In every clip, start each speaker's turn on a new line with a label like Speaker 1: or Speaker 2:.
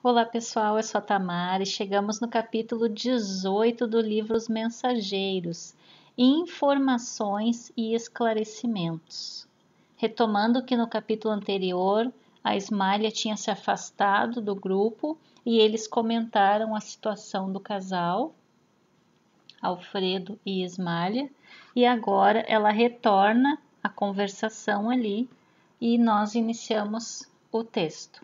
Speaker 1: Olá pessoal, eu sou a Tamara e chegamos no capítulo 18 do livro Os Mensageiros, Informações e Esclarecimentos. Retomando que no capítulo anterior, a Ismália tinha se afastado do grupo e eles comentaram a situação do casal, Alfredo e Ismália, e agora ela retorna à conversação ali e nós iniciamos o texto.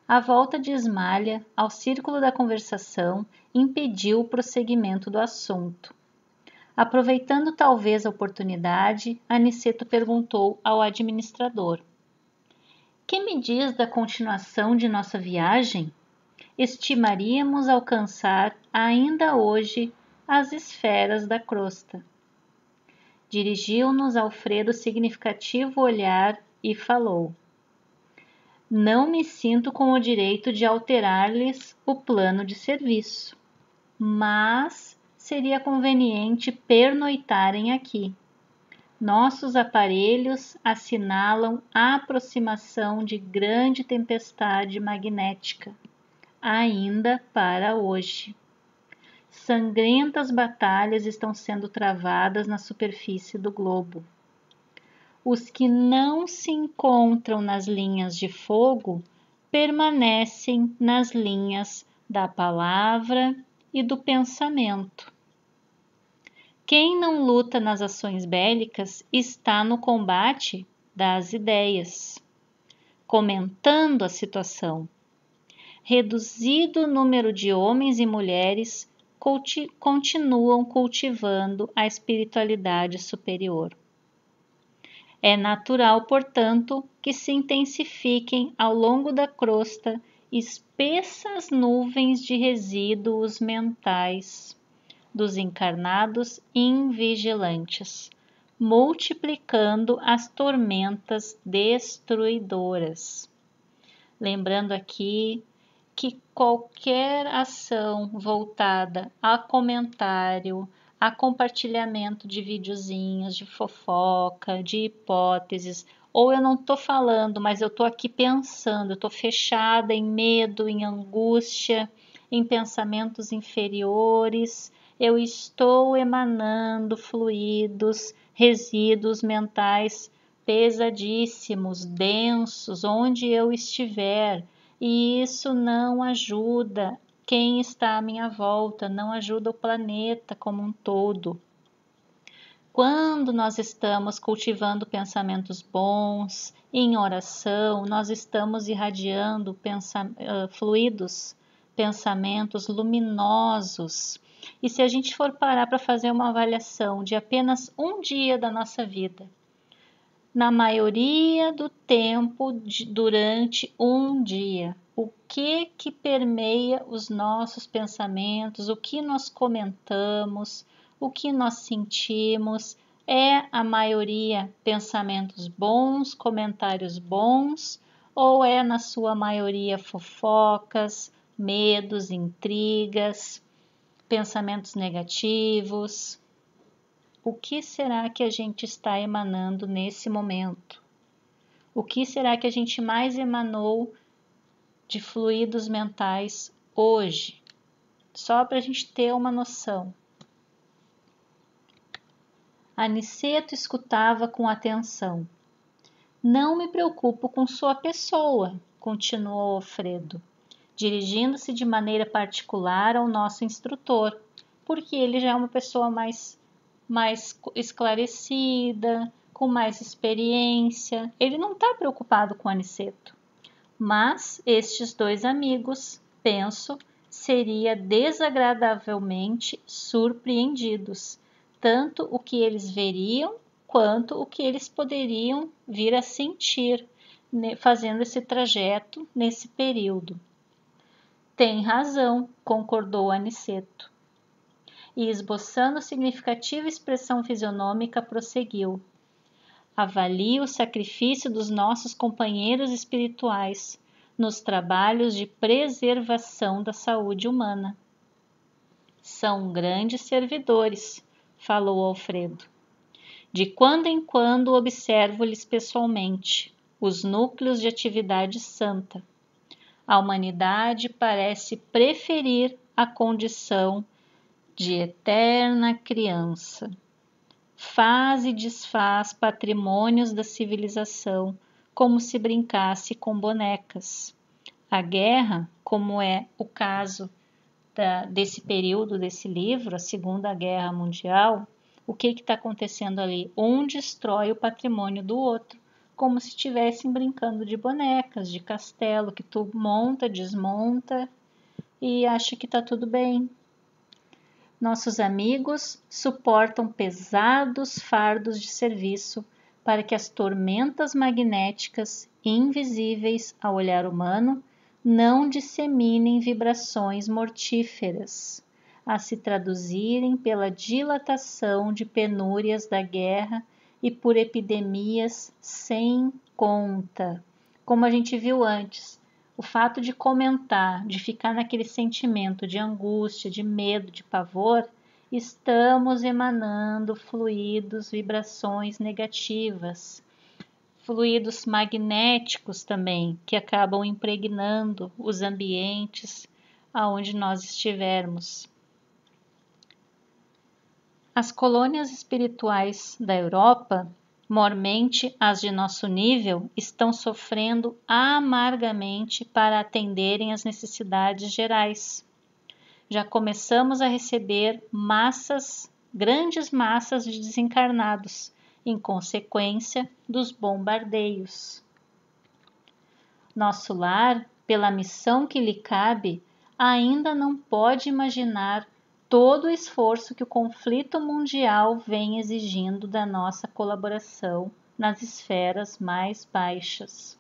Speaker 1: A volta de Ismália ao círculo da conversação impediu o prosseguimento do assunto. Aproveitando talvez a oportunidade, Aniceto perguntou ao administrador: "Que me diz da continuação de nossa viagem? Estimaríamos alcançar ainda hoje as esferas da crosta." Dirigiu-nos Alfredo significativo olhar e falou: "Não me sinto com o direito de alterar-lhes o plano de serviço, mas seria conveniente pernoitarem aqui. Nossos aparelhos assinalam a aproximação de grande tempestade magnética, ainda para hoje. Sangrentas batalhas estão sendo travadas na superfície do globo. Os que não se encontram nas linhas de fogo permanecem nas linhas da palavra e do pensamento. Quem não luta nas ações bélicas está no combate das ideias, comentando a situação. Reduzido o número de homens e mulheres continuam cultivando a espiritualidade superior. É natural, portanto, que se intensifiquem ao longo da crosta espessas nuvens de resíduos mentais dos encarnados invigilantes, multiplicando as tormentas destruidoras." Lembrando aqui que qualquer ação voltada a comentário, a compartilhamento de videozinhos, de fofoca, de hipóteses, ou eu não estou falando, mas eu estou aqui pensando, eu estou fechada em medo, em angústia, em pensamentos inferiores, eu estou emanando fluidos, resíduos mentais pesadíssimos, densos, onde eu estiver, e isso não ajuda quem está à minha volta, não ajuda o planeta como um todo. Quando nós estamos cultivando pensamentos bons, em oração, nós estamos irradiando fluidos, pensamentos luminosos. E se a gente for parar para fazer uma avaliação de apenas um dia da nossa vida, na maioria do tempo durante um dia, o que permeia os nossos pensamentos, o que nós comentamos, o que nós sentimos, é a maioria pensamentos bons, comentários bons, ou é na sua maioria fofocas, medos, intrigas, pensamentos negativos? O que será que a gente está emanando nesse momento? O que será que a gente mais emanou de fluidos mentais hoje? Só para a gente ter uma noção. Aniceto escutava com atenção. "Não me preocupo com sua pessoa", continuou Alfredo, dirigindo-se de maneira particular ao nosso instrutor, porque ele já é uma pessoa mais esclarecida, com mais experiência. Ele não está preocupado com Aniceto. Mas estes dois amigos, penso, seria desagradavelmente surpreendidos, tanto o que eles veriam quanto o que eles poderiam vir a sentir fazendo esse trajeto nesse período. "Tem razão", concordou Aniceto. E esboçando significativa expressão fisionômica, prosseguiu: "Avalie o sacrifício dos nossos companheiros espirituais nos trabalhos de preservação da saúde humana. São grandes servidores", falou Alfredo. "De quando em quando observo-lhes pessoalmente os núcleos de atividade santa. A humanidade parece preferir a condição de eterna criança. Faz e desfaz patrimônios da civilização como se brincasse com bonecas. A guerra, como é o caso desse período desse livro, a Segunda Guerra Mundial, o que está acontecendo ali? Um destrói o patrimônio do outro, como se estivessem brincando de bonecas, de castelo, que tu monta, desmonta e acha que está tudo bem. Nossos amigos suportam pesados fardos de serviço para que as tormentas magnéticas, invisíveis ao olhar humano, não disseminem vibrações mortíferas, a se traduzirem pela dilatação de penúrias da guerra e por epidemias sem conta. Como a gente viu antes, o fato de comentar, de ficar naquele sentimento de angústia, de medo, de pavor, estamos emanando fluidos, vibrações negativas, fluidos magnéticos também, que acabam impregnando os ambientes aonde nós estivermos. As colônias espirituais da Europa, mormente as de nosso nível, estão sofrendo amargamente para atenderem às necessidades gerais. Já começamos a receber grandes massas de desencarnados, em consequência dos bombardeios. Nosso lar, pela missão que lhe cabe, ainda não pode imaginar todo o esforço que o conflito mundial vem exigindo da nossa colaboração nas esferas mais baixas.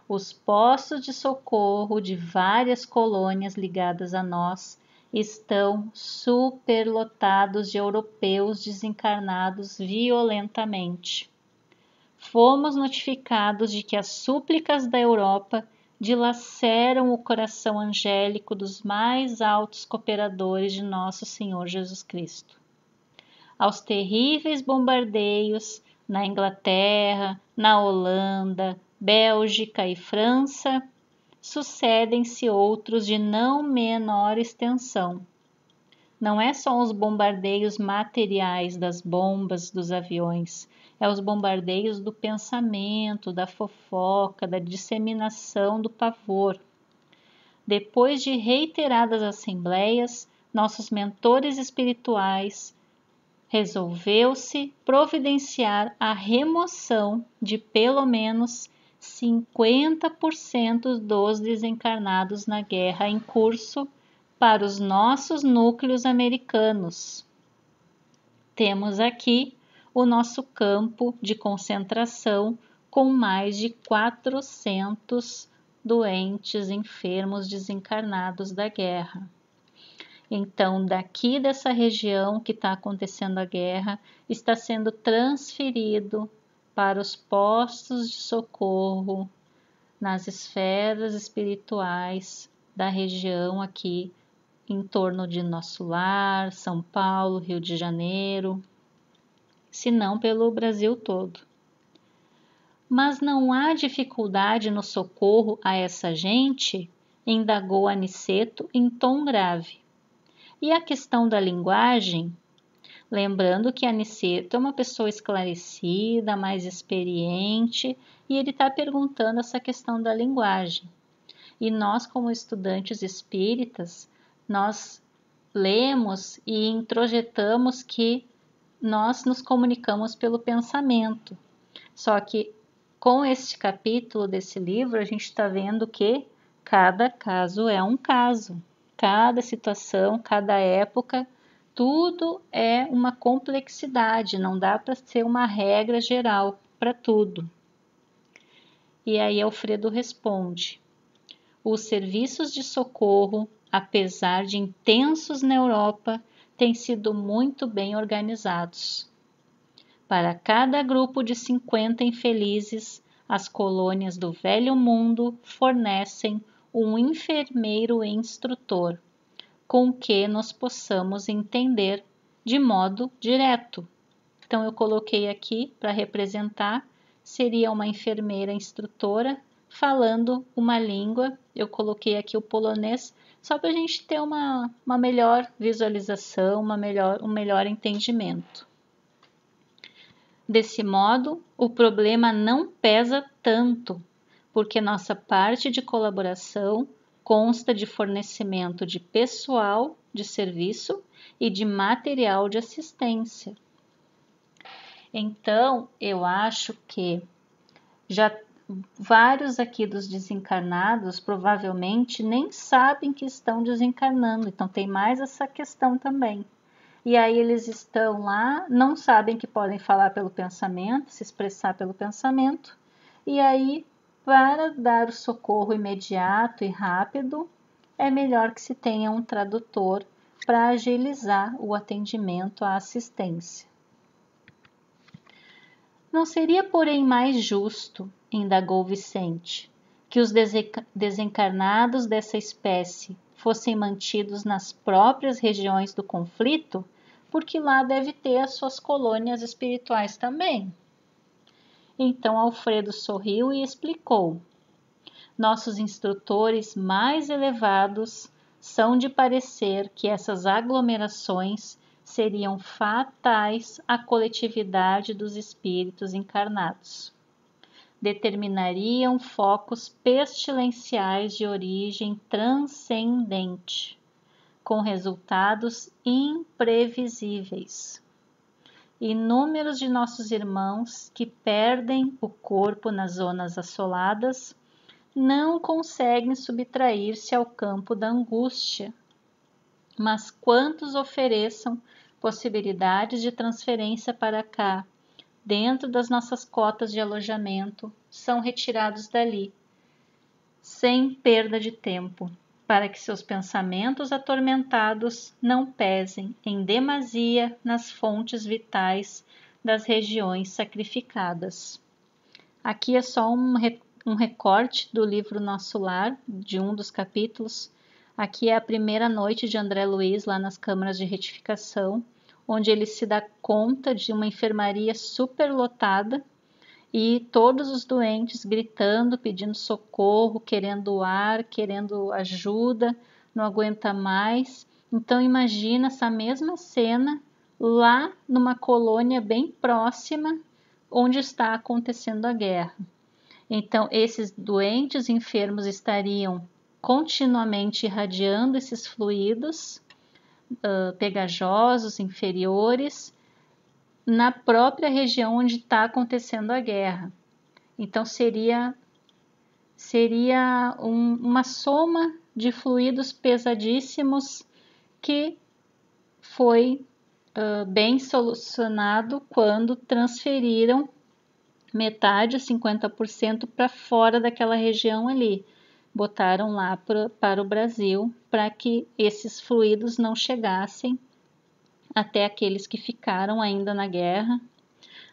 Speaker 1: Os postos de socorro de várias colônias ligadas a nós estão superlotados de europeus desencarnados violentamente. Fomos notificados de que as súplicas da Europa dilaceram o coração angélico dos mais altos cooperadores de nosso Senhor Jesus Cristo. Aos terríveis bombardeios na Inglaterra, na Holanda, Bélgica e França, sucedem-se outros de não menor extensão. Não é só os bombardeios materiais das bombas dos aviões, é os bombardeios do pensamento, da fofoca, da disseminação do pavor. Depois de reiteradas assembleias, nossos mentores espirituais resolveu-se providenciar a remoção de pelo menos 50% dos desencarnados na guerra em curso para os nossos núcleos americanos. Temos aqui o nosso campo de concentração com mais de 400 doentes enfermos desencarnados da guerra. Então, daqui dessa região que está acontecendo a guerra, está sendo transferido para os postos de socorro nas esferas espirituais da região aqui em torno de nosso lar, São Paulo, Rio de Janeiro, se não pelo Brasil todo. Mas não há dificuldade no socorro a essa gente? Indagou Aniceto em tom grave. E a questão da linguagem? Lembrando que Aniceto é uma pessoa esclarecida, mais experiente, e ele está perguntando essa questão da linguagem. E nós, como estudantes espíritas, nós lemos e introjetamos que nós nos comunicamos pelo pensamento. Só que com este capítulo desse livro, a gente está vendo que cada caso é um caso. Cada situação, cada época, tudo é uma complexidade, não dá para ser uma regra geral para tudo. E aí Alfredo responde: os serviços de socorro, apesar de intensos na Europa, têm sido muito bem organizados. Para cada grupo de 50 infelizes, as colônias do Velho Mundo fornecem um enfermeiro instrutor, com que nos possamos entender de modo direto. Então, eu coloquei aqui para representar, seria uma enfermeira instrutora falando uma língua. Eu coloquei aqui o polonês só para a gente ter uma melhor visualização, um melhor entendimento. Desse modo, o problema não pesa tanto, porque nossa parte de colaboração consta de fornecimento de pessoal de serviço e de material de assistência. Então, eu acho que já vários aqui dos desencarnados provavelmente nem sabem que estão desencarnando, então tem mais essa questão também. E aí eles estão lá, não sabem que podem falar pelo pensamento, se expressar pelo pensamento, e aí, para dar o socorro imediato e rápido, é melhor que se tenha um tradutor para agilizar o atendimento à assistência. Não seria, porém, mais justo, indagou Vicente, que os desencarnados dessa espécie fossem mantidos nas próprias regiões do conflito, porque lá deve ter as suas colônias espirituais também? Então Alfredo sorriu e explicou: nossos instrutores mais elevados são de parecer que essas aglomerações seriam fatais à coletividade dos espíritos encarnados. Determinariam focos pestilenciais de origem transcendente, com resultados imprevisíveis. Inúmeros de nossos irmãos que perdem o corpo nas zonas assoladas não conseguem subtrair-se ao campo da angústia, mas quantos ofereçam possibilidades de transferência para cá, dentro das nossas cotas de alojamento, são retirados dali, sem perda de tempo, para que seus pensamentos atormentados não pesem em demasia nas fontes vitais das regiões sacrificadas. Aqui é só um recorte do livro Nosso Lar, de um dos capítulos. Aqui é a primeira noite de André Luiz lá nas câmaras de retificação, onde ele se dá conta de uma enfermaria superlotada e todos os doentes gritando, pedindo socorro, querendo ar, querendo ajuda, não aguenta mais. Então imagina essa mesma cena lá numa colônia bem próxima onde está acontecendo a guerra. Então esses doentes enfermos estariam continuamente irradiando esses fluidos pegajosos, inferiores, na própria região onde está acontecendo a guerra. Então seria uma soma de fluidos pesadíssimos que foi bem solucionado quando transferiram metade, 50%, para fora daquela região ali. Botaram lá para o Brasil para que esses fluidos não chegassem até aqueles que ficaram ainda na guerra,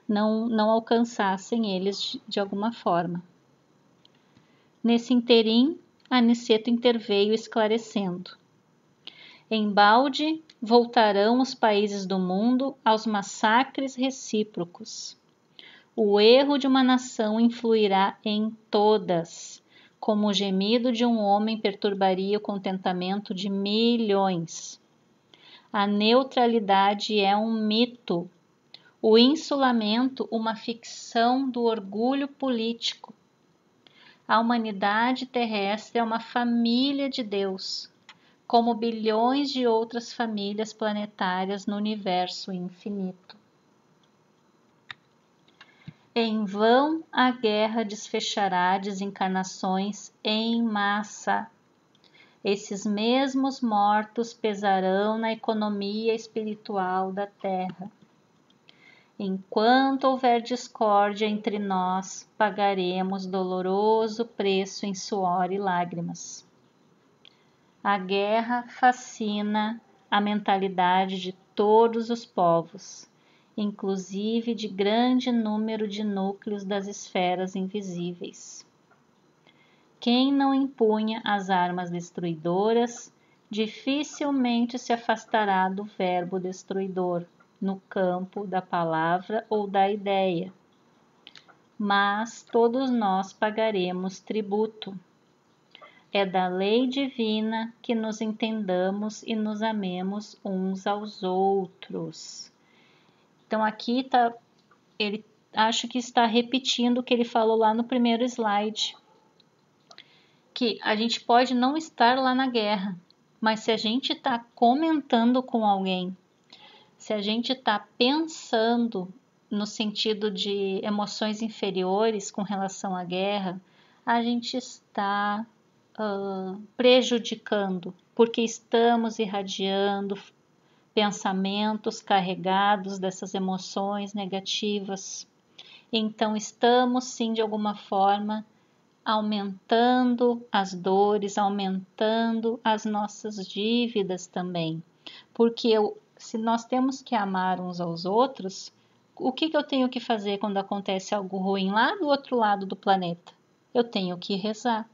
Speaker 1: não alcançassem eles de alguma forma. Nesse interim, Aniceto interveio esclarecendo: embalde voltarão os países do mundo aos massacres recíprocos. O erro de uma nação influirá em todas, como o gemido de um homem perturbaria o contentamento de milhões. A neutralidade é um mito, o insulamento uma ficção do orgulho político. A humanidade terrestre é uma família de Deus, como bilhões de outras famílias planetárias no universo infinito. Em vão a guerra desfechará desencarnações em massa. Esses mesmos mortos pesarão na economia espiritual da Terra. Enquanto houver discórdia entre nós, pagaremos doloroso preço em suor e lágrimas. A guerra fascina a mentalidade de todos os povos, inclusive de grande número de núcleos das esferas invisíveis. Quem não empunha as armas destruidoras, dificilmente se afastará do verbo destruidor, no campo da palavra ou da ideia. mas todos nós pagaremos tributo. É da lei divina que nos entendamos e nos amemos uns aos outros. Então aqui ele acho que está repetindo o que ele falou lá no primeiro slide, que a gente pode não estar lá na guerra, mas se a gente está comentando com alguém, se a gente está pensando no sentido de emoções inferiores com relação à guerra, a gente está prejudicando, porque estamos irradiando pensamentos carregados dessas emoções negativas. Então, estamos sim, de alguma forma, aumentando as dores, aumentando as nossas dívidas também. Porque se nós temos que amar uns aos outros, o que eu tenho que fazer quando acontece algo ruim lá do outro lado do planeta? Eu tenho que rezar.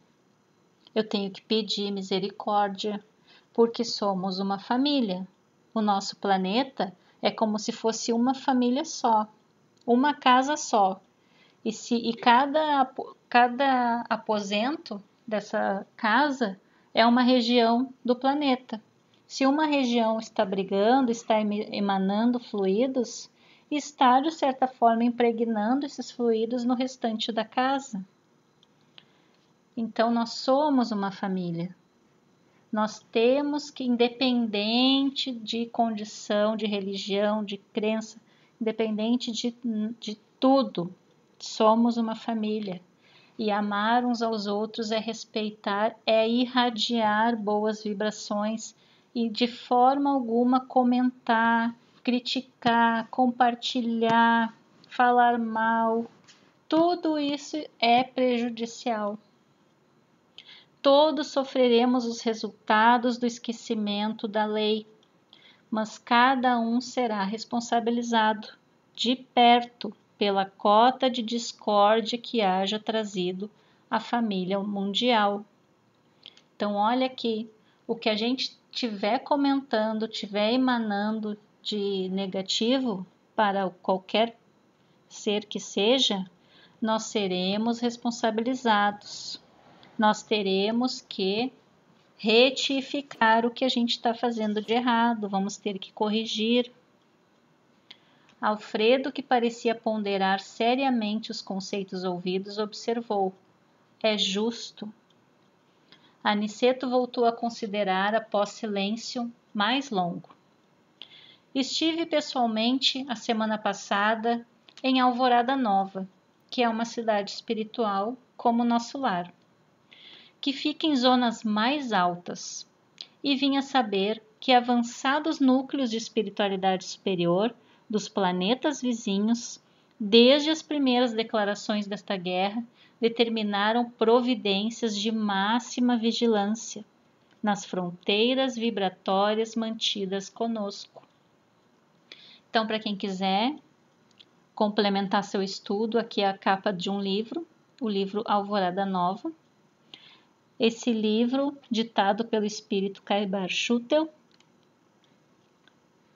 Speaker 1: Eu tenho que pedir misericórdia, porque somos uma família. O nosso planeta é como se fosse uma família só, uma casa só. E cada aposento dessa casa é uma região do planeta. Se uma região está brigando, está emanando fluidos, está de certa forma impregnando esses fluidos no restante da casa. Então nós somos uma família. Nós temos que, independente de condição, de religião, de crença, independente de tudo, somos uma família. E amar uns aos outros é respeitar, é irradiar boas vibrações e de forma alguma comentar, criticar, compartilhar, falar mal. Tudo isso é prejudicial. Todos sofreremos os resultados do esquecimento da lei, mas cada um será responsabilizado de perto pela cota de discórdia que haja trazido à família mundial. Então, olha aqui, o que a gente estiver comentando, estiver emanando de negativo para qualquer ser que seja, nós seremos responsabilizados. Nós teremos que retificar o que a gente está fazendo de errado, vamos ter que corrigir. Alfredo, que parecia ponderar seriamente os conceitos ouvidos, observou: é justo. Aniceto voltou a considerar após silêncio mais longo. Estive pessoalmente a semana passada em Alvorada Nova, que é uma cidade espiritual como nosso lar, que fica em zonas mais altas, e vinha saber que avançados núcleos de espiritualidade superior dos planetas vizinhos, desde as primeiras declarações desta guerra, determinaram providências de máxima vigilância nas fronteiras vibratórias mantidas conosco. Então, para quem quiser complementar seu estudo, aqui é a capa de um livro, o livro Alvorada Nova. Esse livro, ditado pelo espírito Kaibar Schutel,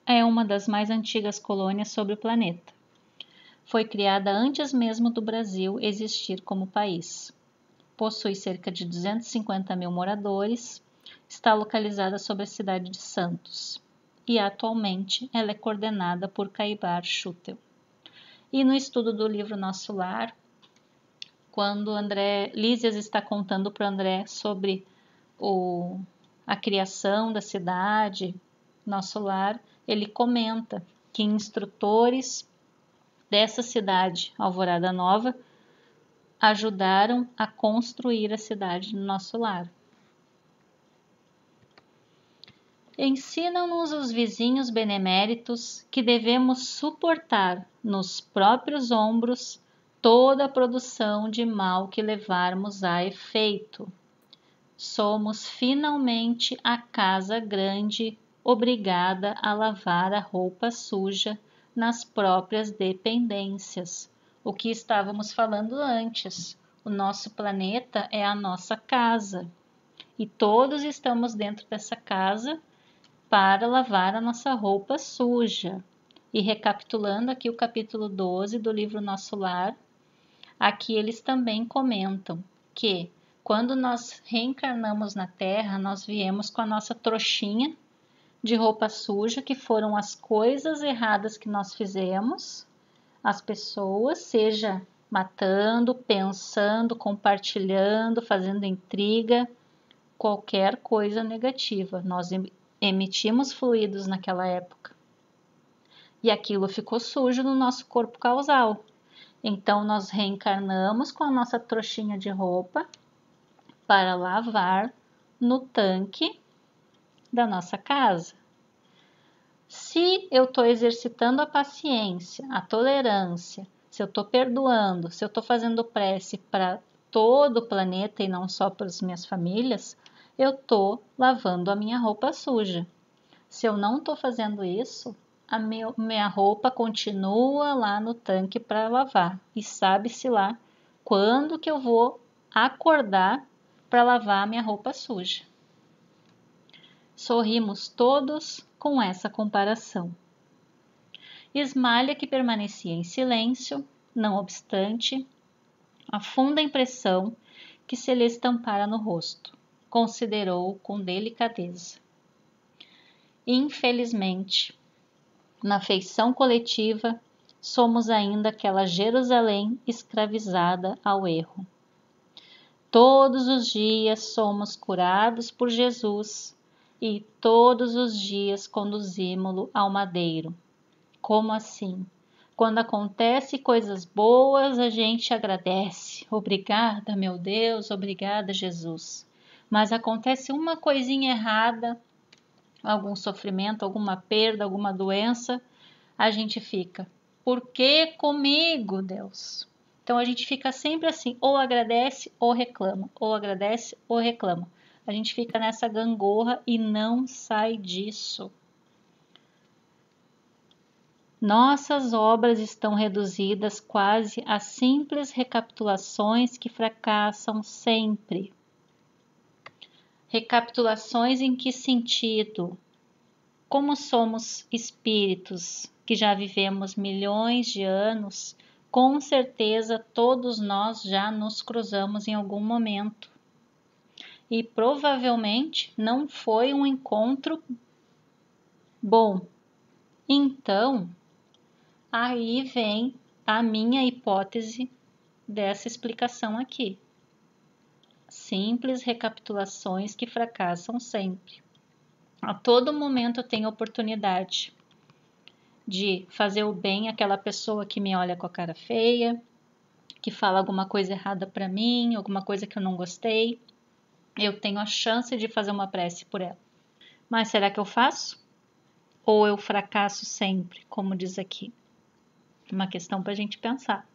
Speaker 1: é uma das mais antigas colônias sobre o planeta. Foi criada antes mesmo do Brasil existir como país. Possui cerca de 250 mil moradores, está localizada sobre a cidade de Santos e atualmente ela é coordenada por Kaibar Schutel. E no estudo do livro Nosso Lar, quando Lísias está contando para André sobre a criação da cidade, Nosso Lar, ele comenta que instrutores dessa cidade, Alvorada Nova, ajudaram a construir a cidade do Nosso Lar. Ensinam-nos os vizinhos beneméritos que devemos suportar nos próprios ombros toda a produção de mal que levarmos a efeito. Somos finalmente a casa grande, obrigada a lavar a roupa suja nas próprias dependências. O que estávamos falando antes. O nosso planeta é a nossa casa. E todos estamos dentro dessa casa para lavar a nossa roupa suja. E recapitulando aqui o capítulo 12 do livro Nosso Lar, aqui eles também comentam que quando nós reencarnamos na Terra, nós viemos com a nossa trouxinha de roupa suja, que foram as coisas erradas que nós fizemos, as pessoas, seja matando, pensando, compartilhando, fazendo intriga, qualquer coisa negativa. Nós emitimos fluidos naquela época. E aquilo ficou sujo no nosso corpo causal. Então, nós reencarnamos com a nossa trouxinha de roupa para lavar no tanque da nossa casa. Se eu estou exercitando a paciência, a tolerância, se eu estou perdoando, se eu estou fazendo prece para todo o planeta e não só para as minhas famílias, eu estou lavando a minha roupa suja. Se eu não estou fazendo isso, a minha roupa continua lá no tanque para lavar. E sabe-se lá quando que eu vou acordar para lavar a minha roupa suja. Sorrimos todos com essa comparação. Ismalha, que permanecia em silêncio, não obstante, a funda impressão que se lhe estampara no rosto, considerou com delicadeza. Infelizmente, na feição coletiva, somos ainda aquela Jerusalém escravizada ao erro. Todos os dias somos curados por Jesus e todos os dias conduzimos-lo ao madeiro. Como assim? Quando acontece coisas boas, a gente agradece. Obrigada, meu Deus, obrigada, Jesus. Mas acontece uma coisinha errada, algum sofrimento, alguma perda, alguma doença, a gente fica, por que comigo, Deus? Então a gente fica sempre assim, ou agradece ou reclama, ou agradece ou reclama. A gente fica nessa gangorra e não sai disso. Nossas obras estão reduzidas quase a simples recapitulações que fracassam sempre. Recapitulações em que sentido? Como somos espíritos que já vivemos milhões de anos, com certeza todos nós já nos cruzamos em algum momento. E provavelmente não foi um encontro bom. Então, aí vem a minha hipótese dessa explicação aqui. Simples recapitulações que fracassam sempre. A todo momento eu tenho oportunidade de fazer o bem àquela pessoa que me olha com a cara feia, que fala alguma coisa errada para mim, alguma coisa que eu não gostei. Eu tenho a chance de fazer uma prece por ela. Mas será que eu faço? Ou eu fracasso sempre, como diz aqui? Uma questão para a gente pensar.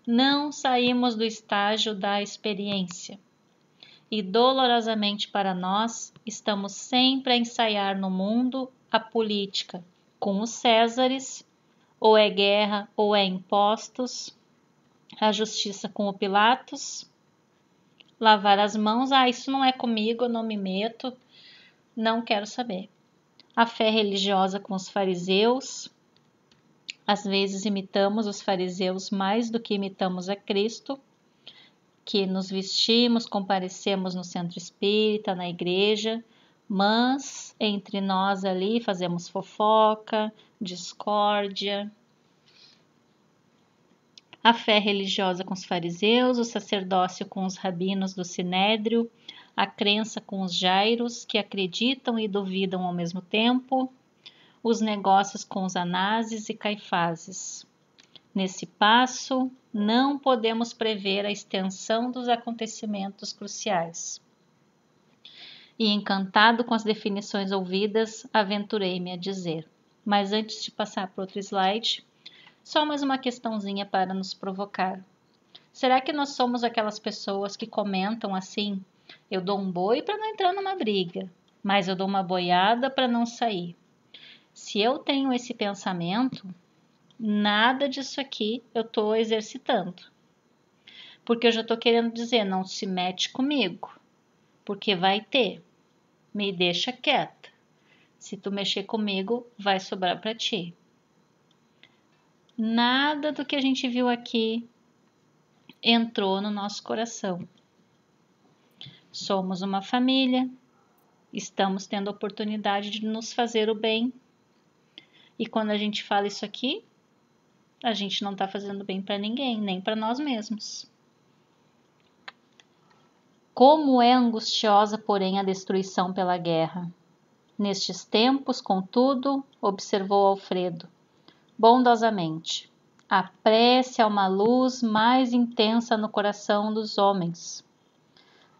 Speaker 1: Não saímos do estágio da experiência. E dolorosamente para nós, estamos sempre a ensaiar no mundo a política com os Césares, ou é guerra ou é impostos, a justiça com o Pilatos, lavar as mãos, isso não é comigo, eu não me meto, não quero saber. A fé religiosa com os fariseus, às vezes imitamos os fariseus mais do que imitamos a Cristo, que nos vestimos, comparecemos no centro espírita, na igreja, mas entre nós ali fazemos fofoca, discórdia. A fé religiosa com os fariseus, o sacerdócio com os rabinos do Sinédrio, a crença com os jairos, que acreditam e duvidam ao mesmo tempo, os negócios com os Anáses e Caifáses. Nesse passo, não podemos prever a extensão dos acontecimentos cruciais. E encantado com as definições ouvidas, aventurei-me a dizer. Mas antes de passar para outro slide, só mais uma questãozinha para nos provocar. Será que nós somos aquelas pessoas que comentam assim: eu dou um boi para não entrar numa briga, mas eu dou uma boiada para não sair? Se eu tenho esse pensamento, nada disso aqui eu estou exercitando. Porque eu já estou querendo dizer, não se mete comigo, porque vai ter. Me deixa quieta. Se tu mexer comigo, vai sobrar para ti. Nada do que a gente viu aqui entrou no nosso coração. Somos uma família, estamos tendo a oportunidade de nos fazer o bem. E quando a gente fala isso aqui, a gente não está fazendo bem para ninguém, nem para nós mesmos. Como é angustiosa, porém, a destruição pela guerra. Nestes tempos, contudo, observou Alfredo, bondosamente, a prece é uma luz mais intensa no coração dos homens.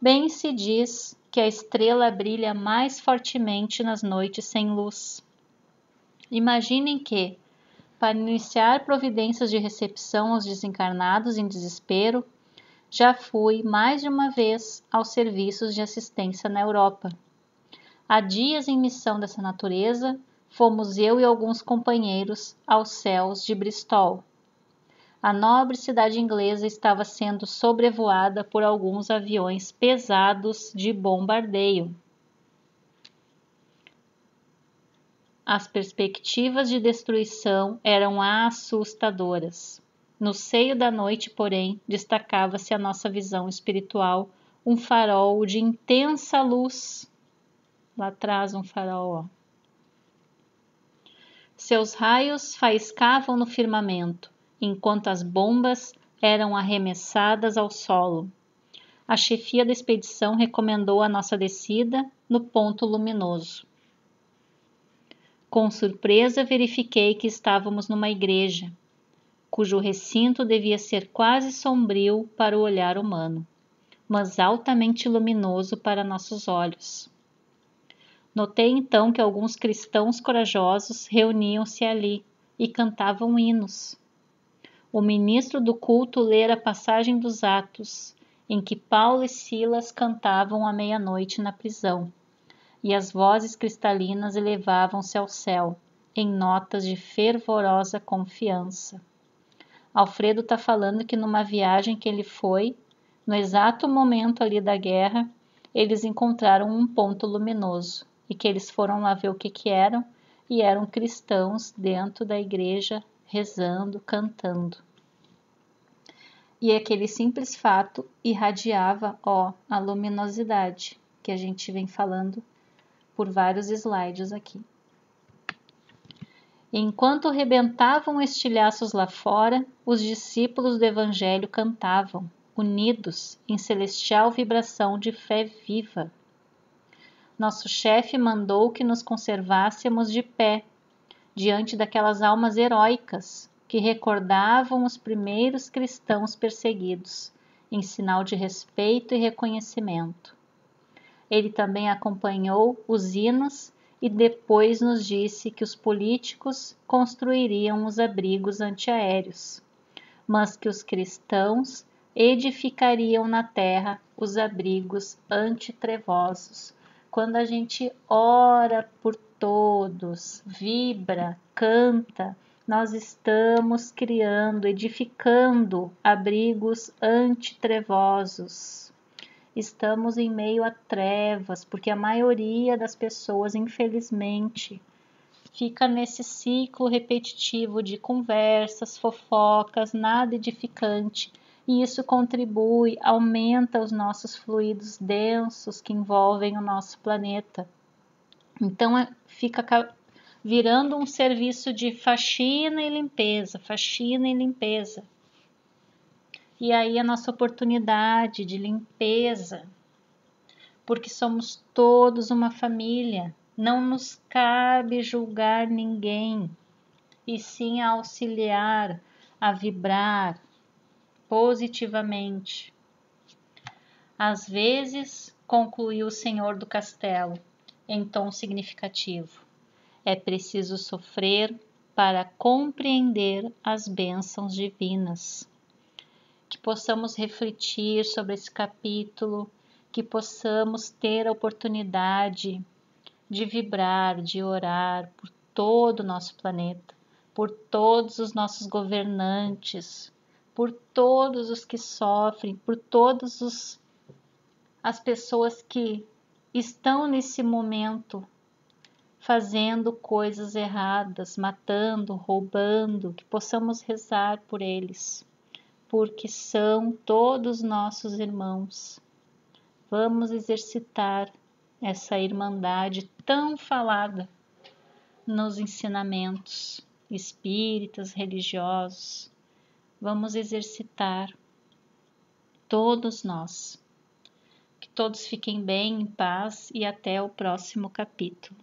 Speaker 1: Bem se diz que a estrela brilha mais fortemente nas noites sem luz. Imaginem que, para iniciar providências de recepção aos desencarnados em desespero, já fui mais de uma vez aos serviços de assistência na Europa. Há dias em missão dessa natureza, fomos eu e alguns companheiros aos céus de Bristol. A nobre cidade inglesa estava sendo sobrevoada por alguns aviões pesados de bombardeio. As perspectivas de destruição eram assustadoras. No seio da noite, porém, destacava-se a nossa visão espiritual, um farol de intensa luz. Lá atrás um farol, ó. Seus raios faiscavam no firmamento, enquanto as bombas eram arremessadas ao solo. A chefia da expedição recomendou a nossa descida no ponto luminoso. Com surpresa verifiquei que estávamos numa igreja, cujo recinto devia ser quase sombrio para o olhar humano, mas altamente luminoso para nossos olhos. Notei então que alguns cristãos corajosos reuniam-se ali e cantavam hinos. O ministro do culto lera a passagem dos Atos, em que Paulo e Silas cantavam à meia-noite na prisão, e as vozes cristalinas elevavam-se ao céu, em notas de fervorosa confiança. Alfredo está falando que numa viagem que ele foi, no exato momento ali da guerra, eles encontraram um ponto luminoso e que eles foram lá ver o que eram, e eram cristãos dentro da igreja rezando, cantando. E aquele simples fato irradiava, a luminosidade que a gente vem falando por vários slides aqui. Enquanto rebentavam estilhaços lá fora, os discípulos do Evangelho cantavam, unidos em celestial vibração de fé viva. Nosso chefe mandou que nos conservássemos de pé, diante daquelas almas heróicas que recordavam os primeiros cristãos perseguidos, em sinal de respeito e reconhecimento. Ele também acompanhou os hinos e depois nos disse que os políticos construiriam os abrigos antiaéreos, mas que os cristãos edificariam na terra os abrigos antitrevosos. Quando a gente ora por todos, vibra, canta, nós estamos criando, edificando abrigos antitrevosos. Estamos em meio a trevas, porque a maioria das pessoas, infelizmente, fica nesse ciclo repetitivo de conversas, fofocas, nada edificante, e isso contribui, aumenta os nossos fluidos densos que envolvem o nosso planeta. Então, fica virando um serviço de faxina e limpeza, faxina e limpeza. E aí a nossa oportunidade de limpeza, porque somos todos uma família, não nos cabe julgar ninguém, e sim a auxiliar, a vibrar positivamente. Às vezes, concluiu o senhor do castelo, em tom significativo, é preciso sofrer para compreender as bênçãos divinas. Que possamos refletir sobre esse capítulo, que possamos ter a oportunidade de vibrar, de orar por todo o nosso planeta, por todos os nossos governantes, por todos os que sofrem, por todas as pessoas que estão nesse momento fazendo coisas erradas, matando, roubando, que possamos rezar por eles, porque são todos nossos irmãos. Vamos exercitar essa irmandade tão falada nos ensinamentos espíritas, religiosos. Vamos exercitar todos nós. Que todos fiquem bem, em paz e até o próximo capítulo.